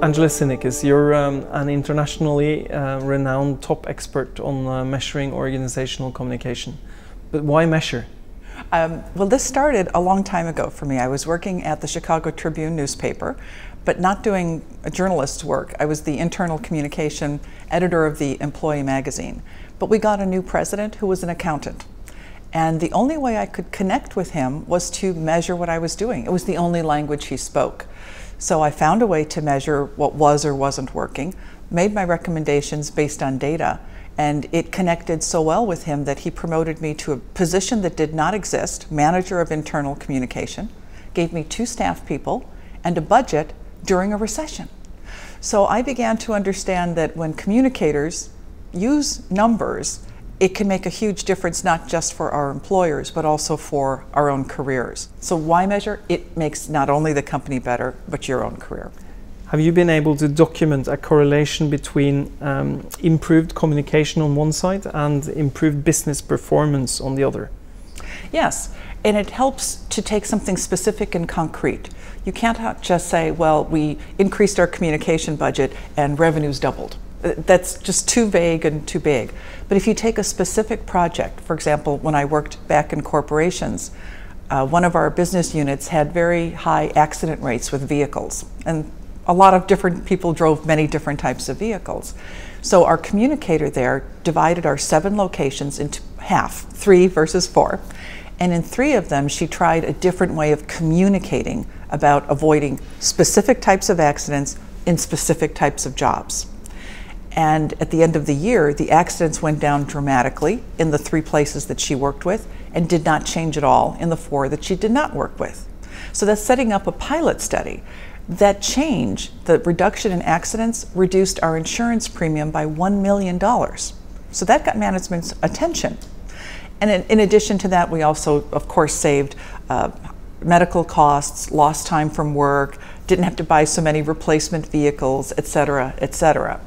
Angela Sinickas, you're an internationally renowned top expert on measuring organizational communication. But why measure? Well, this started a long time ago for me. I was working at the Chicago Tribune newspaper, but not doing a journalist's work. I was the internal communication editor of the Employee magazine. But we got a new president who was an accountant. And the only way I could connect with him was to measure what I was doing. It was the only language he spoke. So I found a way to measure what was or wasn't working, made my recommendations based on data, and it connected so well with him that he promoted me to a position that did not exist, manager of internal communication, gave me 2 staff people, and a budget during a recession. So I began to understand that when communicators use numbers, it can make a huge difference not just for our employers, but also for our own careers. So why measure? It makes not only the company better, but your own career. Have you been able to document a correlation between improved communication on one side and improved business performance on the other? Yes, and it helps to take something specific and concrete. You can't just say, well, we increased our communication budget and revenues doubled. That's just too vague and too big. But if you take a specific project, for example, when I worked back in corporations, one of our business units had very high accident rates with vehicles. And a lot of different people drove many different types of vehicles. So our communicator there divided our 7 locations into half, 3 versus 4. And in 3 of them, she tried a different way of communicating about avoiding specific types of accidents in specific types of jobs. And at the end of the year, the accidents went down dramatically in the 3 places that she worked with and did not change at all in the 4 that she did not work with. So that's setting up a pilot study. That change, the reduction in accidents, reduced our insurance premium by $1 million. So that got management's attention. And in addition to that, we also, of course, saved medical costs, lost time from work, didn't have to buy so many replacement vehicles, et cetera, et cetera.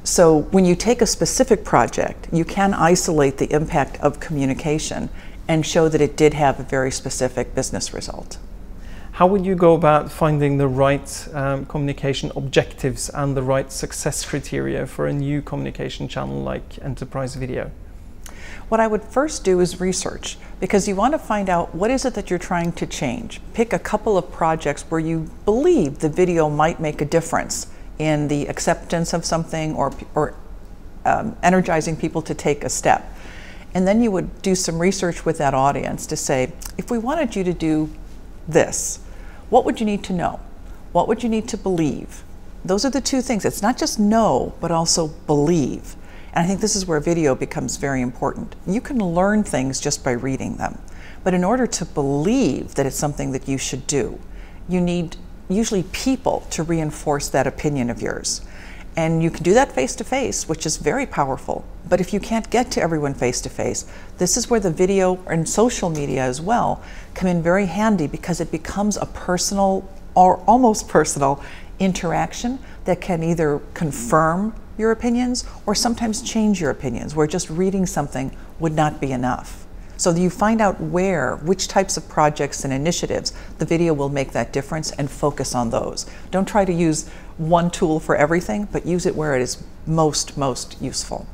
So when you take a specific project, you can isolate the impact of communication and show that it did have a very specific business result. How would you go about finding the right communication objectives and the right success criteria for a new communication channel like enterprise video? What I would first do is research, because you want to find out what is it that you're trying to change. Pick a couple of projects where you believe the video might make a difference in the acceptance of something or energizing people to take a step. And then you would do some research with that audience to say, if we wanted you to do this, what would you need to know? What would you need to believe? Those are the 2 things. It's not just know, but also believe. And I think this is where video becomes very important. You can learn things just by reading them. But in order to believe that it's something that you should do, you need usually people to reinforce that opinion of yours. And you can do that face-to-face, which is very powerful. But if you can't get to everyone face-to-face, this is where the video and social media as well come in very handy, because it becomes a personal or almost personal interaction that can either confirm your opinions or sometimes change your opinions, where just reading something would not be enough. So you find out which types of projects and initiatives the video will make that difference and focus on those. Don't try to use one tool for everything, but use it where it is most useful.